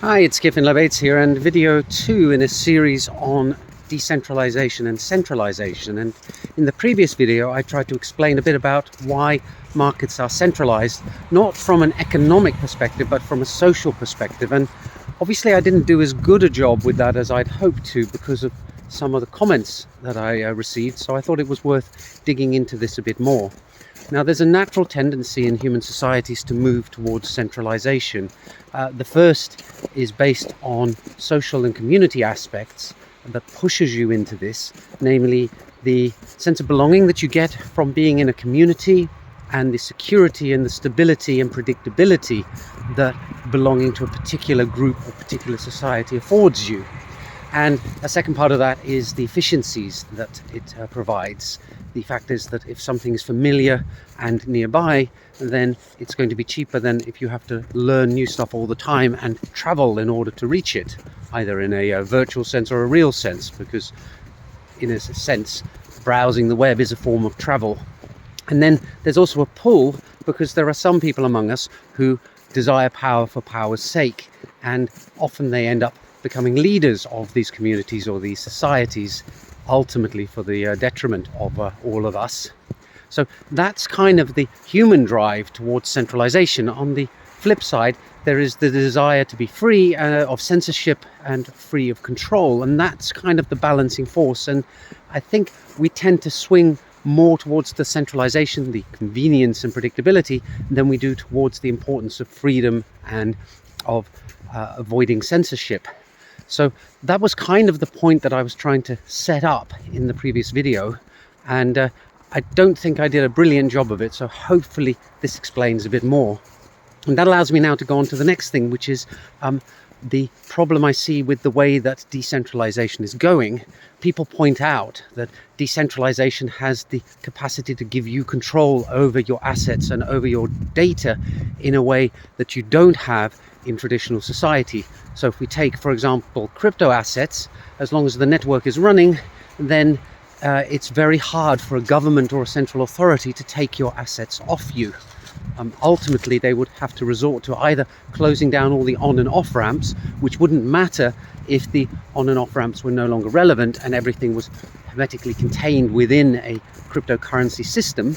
Hi, it's Kevin Lebates here, and video 2 in a series on decentralization and centralization. And in the previous video, I tried to explain a bit about why markets are centralized, not from an economic perspective, but from a social perspective. And obviously, I didn't do as good a job with that as I'd hoped to because of some of the comments that I received. So I thought it was worth digging into this a bit more. Now, there's a natural tendency in human societies to move towards centralization. The first is based on social and community aspects that pushes you into this, namely the sense of belonging that you get from being in a community and the security and the stability and predictability that belonging to a particular group or particular society affords you. And a second part of that is the efficiencies that it provides. The fact is that if something is familiar and nearby, then it's going to be cheaper than if you have to learn new stuff all the time and travel in order to reach it, either in a virtual sense or a real sense, because in a sense, browsing the web is a form of travel. And then there's also a pull, because there are some people among us who desire power for power's sake, and often they end up becoming leaders of these communities or these societies, ultimately for the detriment of all of us. So that's kind of the human drive towards centralization. On the flip side, there is the desire to be free of censorship and free of control, and that's kind of the balancing force. And I think we tend to swing more towards the centralization, the convenience and predictability, than we do towards the importance of freedom and of avoiding censorship. So that was kind of the point that I was trying to set up in the previous video, and I don't think I did a brilliant job of it, so hopefully this explains a bit more. And that allows me now to go on to the next thing, which is the problem I see with the way that decentralization is going. People point out that decentralization has the capacity to give you control over your assets and over your data in a way that you don't have in traditional society. So if we take, for example, crypto assets, as long as the network is running, then it's very hard for a government or a central authority to take your assets off you. Ultimately, they would have to resort to either closing down all the on and off ramps, which wouldn't matter if the on and off ramps were no longer relevant and everything was hermetically contained within a cryptocurrency system,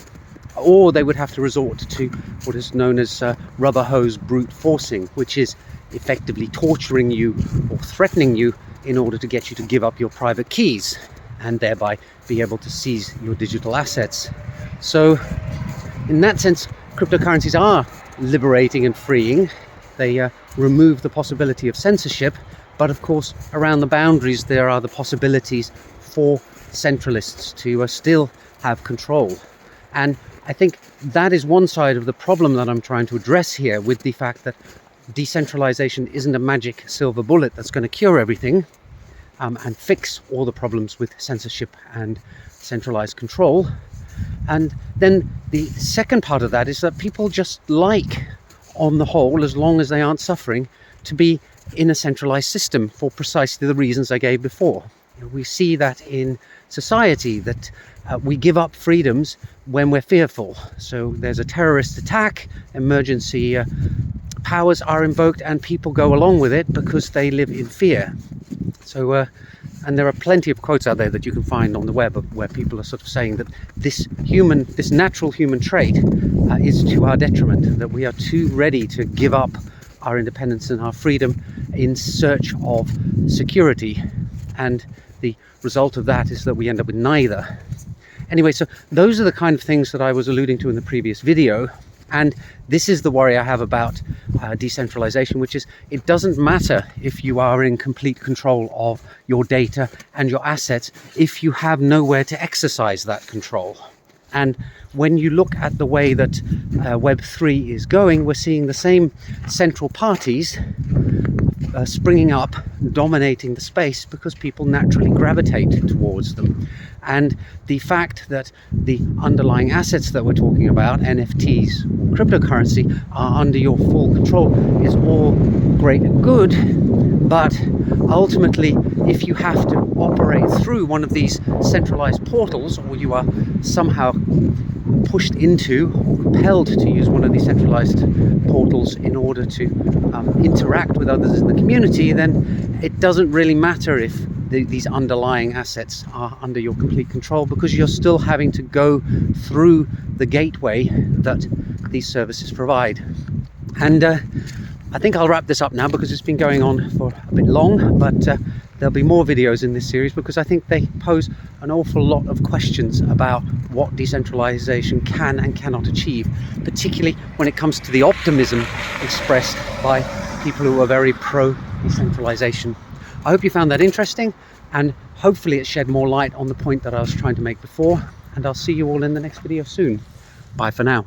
or they would have to resort to what is known as rubber hose brute forcing, which is effectively torturing you or threatening you in order to get you to give up your private keys and thereby be able to seize your digital assets. So in that sense, cryptocurrencies are liberating and freeing. They remove the possibility of censorship, but of course around the boundaries there are the possibilities for centralists to still have control. And I think that is one side of the problem that I'm trying to address here, with the fact that decentralization isn't a magic silver bullet that's going to cure everything and fix all the problems with censorship and centralized control. And then the second part of that is that people just like, on the whole, as long as they aren't suffering, to be in a centralized system for precisely the reasons I gave before. We see that in society, that we give up freedoms when we're fearful. So there's a terrorist attack, emergency powers are invoked, and people go along with it because they live in fear. So and there are plenty of quotes out there that you can find on the web where people are sort of saying that this natural human trait is to our detriment, that we are too ready to give up our independence and our freedom in search of security, and the result of that is that we end up with neither. Anyway, so those are the kind of things that I was alluding to in the previous video. And this is the worry I have about decentralization, which is it doesn't matter if you are in complete control of your data and your assets if you have nowhere to exercise that control. And when you look at the way that Web3 is going, we're seeing the same central parties springing up, dominating the space, because people naturally gravitate towards them. And the fact that the underlying assets that we're talking about, NFTs or cryptocurrency, are under your full control is all great and good, but ultimately if you have to operate through one of these centralized portals, or you are somehow pushed into or compelled to use one of these centralized portals in order to interact with others in the community, then it doesn't really matter if these underlying assets are under your complete control, because you're still having to go through the gateway that these services provide. And I think I'll wrap this up now, because it's been going on for a bit long, but there'll be more videos in this series, because I think they pose an awful lot of questions about what decentralization can and cannot achieve, particularly when it comes to the optimism expressed by people who are very pro decentralization. I hope you found that interesting, and hopefully it shed more light on the point that I was trying to make before, and I'll see you all in the next video soon. Bye for now.